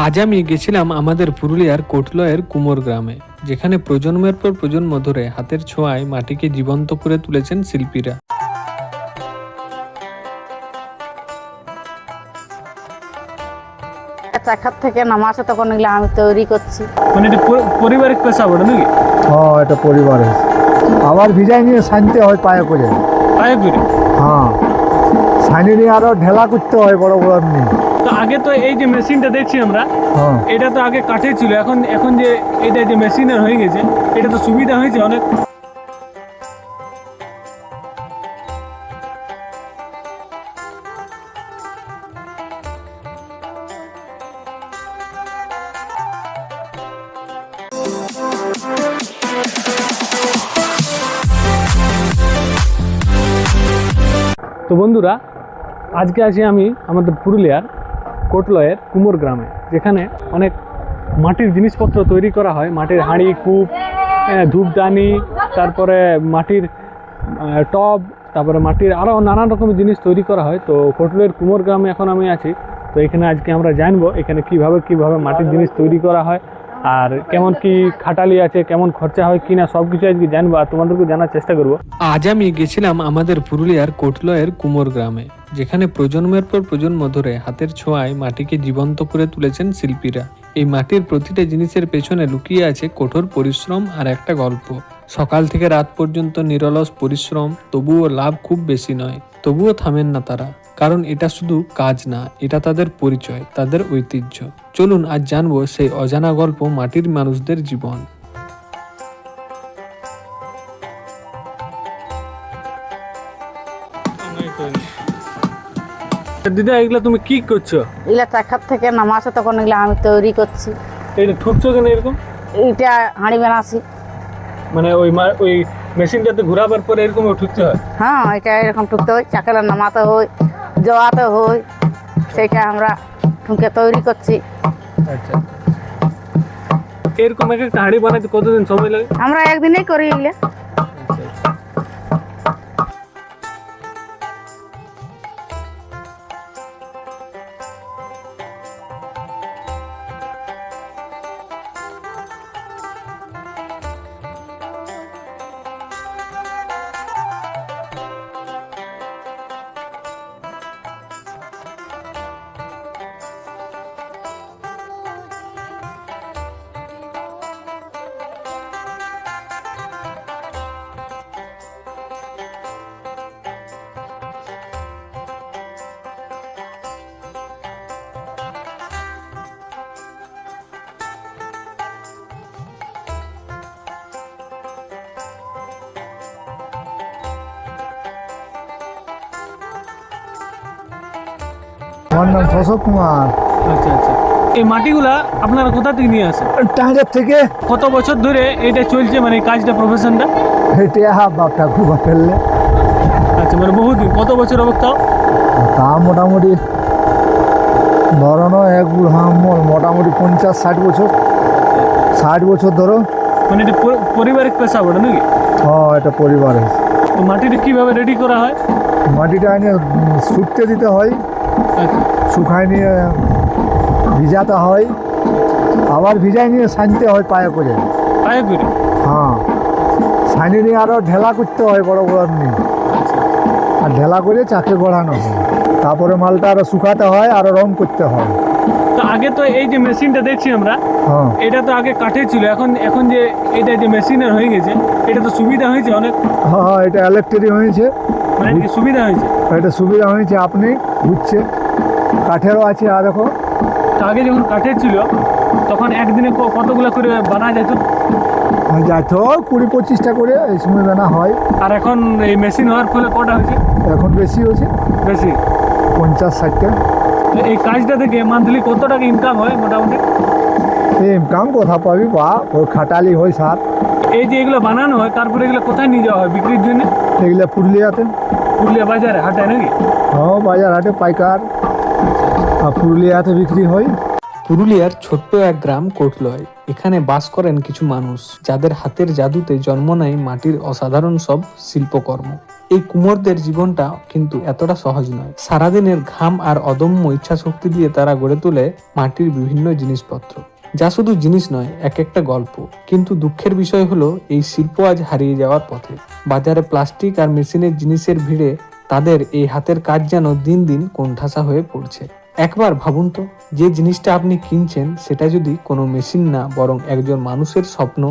আজ আমি গেছিলাম আমাদের পুরুলিয়ার কোটলয়ের কুমোর গ্রামে, যেখানে প্রজন্মের পর প্রজন্ম ধরে হাতের ছোঁয়ায় মাটিকে জীবন্ত করে তুলেছেন শিল্পীরা। চাকার থেকে নামা আছে তখন এগুলো আমি তৈরি করছি। মানে এটা পারিবারিক পেশা বটে নাকি? হ্যাঁ, এটা পরিবারের। আবার ভিজাই নিয়ে সানতে হয় পায়ে করে। পায়ে করে? হ্যাঁ, সানি নিয়ে আরো ঢেলা করতে হয় বড় বড় নিয়ে। তো আগে তো এই যে মেশিনটা দেখছি আমরা, হ্যাঁ, এটা তো আগে কাঠের ছিল, এখন এখন যে এটা যে মেশিনের হয়ে গেছে, এটা তো সুবিধা হয়েছে অনেক। তো বন্ধুরা, আজকে আছি আমি আমাদের পুরুলিয়ার কোটলয়ের কুমোর গ্রামে, যেখানে অনেক মাটির জিনিসপত্র তৈরি করা হয়। মাটির হাঁড়ি, কূপ, ধূপদানি, তারপরে মাটির টব, তারপরে মাটির আরও নানান রকমের জিনিস তৈরি করা হয়। তো কোটলয়ের কুমোর গ্রামে এখন আমি আছি। তো এখানে আজকে আমরা জানবো এখানে কিভাবে মাটির জিনিস তৈরি করা হয়, আর কেমন কি খাটালি আছে, কেমন খরচা হয় কিনা, সব কিছু আজকে জানবো আর তোমাদেরকে জানার চেষ্টা করব। আজ আমি গেছিলাম আমাদের পুরুলিয়ার কোটলয়ের কুমোর গ্রামে, যেখানে প্রজন্মের পর প্রজন্ম ধরে হাতের ছোঁয়ায় মাটিকে জীবন্ত করে তুলেছেন শিল্পীরা। এই মাটির প্রতিটা জিনিসের পেছনে লুকিয়ে আছে কঠোর পরিশ্রম আর একটা গল্প। সকাল থেকে রাত পর্যন্ত নিরলস পরিশ্রম, তবুও লাভ খুব বেশি নয়। তবুও থামেন না তারা, কারণ এটা শুধু কাজ না, এটা তাদের পরিচয়, তাদের ঐতিহ্য। চলুন আজ জানবো সেই অজানা গল্প, মাটির মানুষদের জীবন। দিদা, এগুলা তুমি কি করছো? এগুলো চাকার থেকে নামা আছে তখন এগুলো আমি তৈরি করছি। এটা ঠুকছো কেন এরকম? এইটা হাঁড়ি বানাচ্ছি। মানে ওই মেশিনটাতে ঘোরাবার পরে এরকম ঠুকতে হয়? হ্যাঁ, এটা এরকম টুকতে হয়, চাকালে নামাতে হয়, জোয়াতে হয়, সেটা আমরা ঠুকে তৈরি করছি। আচ্ছা, এরকম একটা হাঁড়ি বানাতে কতদিন সময় লাগে? আমরা একদিনেই করি এগুলো। আমার নাম শশক কুমার। আচ্ছা আচ্ছা, এই মাটিগুলা আপনারা কোথা থেকে নিয়ে আসেন? টাঙ্গের থেকে। কত বছর ধরে এটা চলছে, মানে এই কাজটা, প্রফেশনটা? হেঁটে বাপ ঠাকুর বা ফেললে আচ্ছা, মানে বহুদিন, কত বছর হবে তাও? তা মোটামুটি ধরো মোটামুটি 50-60 বছর। 60 বছর ধরো। মানে এটা পারিবারিক পেশা বটে নাকি? হ্যাঁ, এটা পরিবারের। তো মাটিটা কিভাবে রেডি করা হয়? মাটিটা এনে শুকতে দিতে হয়, আচ্ছা শুকায় নিয়ে ভিজাতে হয়, আবার ভিজাই নিয়ে সানতে হয় পায়ে করে। পায়ে করে? হ্যাঁ, সানি নিয়ে আরো ঢেলা করতে হয় বড় বড় নিয়ে, আচ্ছা, আর ঢেলা করে চাকে গড়ানো হয়। তারপরে মালটা আরো শুকাতে হয়, আরো রং করতে হয়। তো আগে তো এই যে মেশিনটা দেখছি আমরা, হ্যাঁ, এটা তো আগে কাঠের ছিল, এখন এখন যে এটা যে মেশিনের হয়ে গেছে, এটা তো সুবিধা হয়েছে অনেক। হ্যাঁ, হ্যাঁ, এটা ইলেকট্রিক হয়েছে। মানে কি সুবিধা হয়েছে? এটা সুবিধা হয়েছে, আপনি বুঝছে। কাঠেরও আছে, আর দেখো। তো আগে যখন কাঠের ছিল তখন একদিনে কতগুলো করে বানা যেত? যাইতো 20-25টা করে এই সময় বেনা হয়। আর এখন এই মেশিন হওয়ার ফলে কটা হয়েছে? এখন বেশি হয়েছে, বেশি। 50-60টা। তো এই কাজটা থেকে মান্থলি কত টাকা ইনকাম হয় মোটামুটি? ইনকাম কথা পাবি বা ওই খাটালি হয় সার। এই যে এগুলো বানানো হয়, তারপরে এগুলো কোথায় নিয়ে যাওয়া হয় বিক্রির জন্য? এগুলো পুরুলিয়াতে। পুরুলিয়া বাজারে, হাটে নাকি? হ্যাঁ, বাজার হাটে পাইকার, আর পুরুলিয়াতে বিক্রি হয়। পুরুলিয়ার ছোট্ট এক গ্রাম কোটলয়। এখানে বাস করেন কিছু মানুষ যাদের হাতের জাদুতে জন্ম নেয় মাটির অসাধারণ সব শিল্পকর্ম। এই কুমোরদের জীবনটা কিন্তু এতটা সহজ নয়। সারাদিনের ঘাম আর অদম্য ইচ্ছা শক্তি দিয়ে তারা গড়ে তোলে মাটির বিভিন্ন জিনিসপত্র, যা শুধু জিনিস নয়, এক একটা গল্প। কিন্তু দুঃখের বিষয় হলো এই শিল্প আজ হারিয়ে যাওয়ার পথে। বাজারে প্লাস্টিক আর মেশিনের জিনিসের ভিড়ে তাদের এই হাতের কাজ যেন দিন দিন কোণঠাসা হয়ে পড়ছে। একবার ভাবুন তো, যে জিনিসটা আপনি কিনছেন সেটা যদি কোনো মেশিন না বরং একজন মানুষের স্বপ্ন,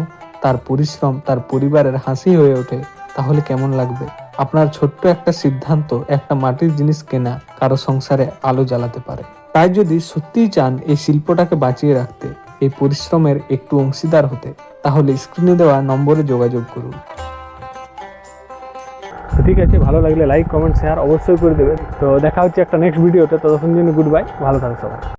তার পরিশ্রম, তার পরিবারের হাসি হয়ে ওঠে, তাহলে কেমন লাগবে? আপনার ছোট্ট একটা সিদ্ধান্ত একটা মাটির জিনিস কেনা কারো সংসারে আলো জ্বালাতে পারে। তাই যদি সত্যিই চান এই শিল্পটাকে বাঁচিয়ে রাখতে, এই পরিশ্রমের একটু অংশীদার হতে, তাহলে স্ক্রিনে দেওয়া নম্বরে যোগাযোগ করুন। তো ঠিক আছে, ভালো লাগলে লাইক, কমেন্ট, শেয়ার অবশ্যই করে দেবে। তো দেখা হচ্ছে একটা নেক্সট ভিডিওতে। ততক্ষণ জন্য গুড বাই, ভালো থাকো সবাই।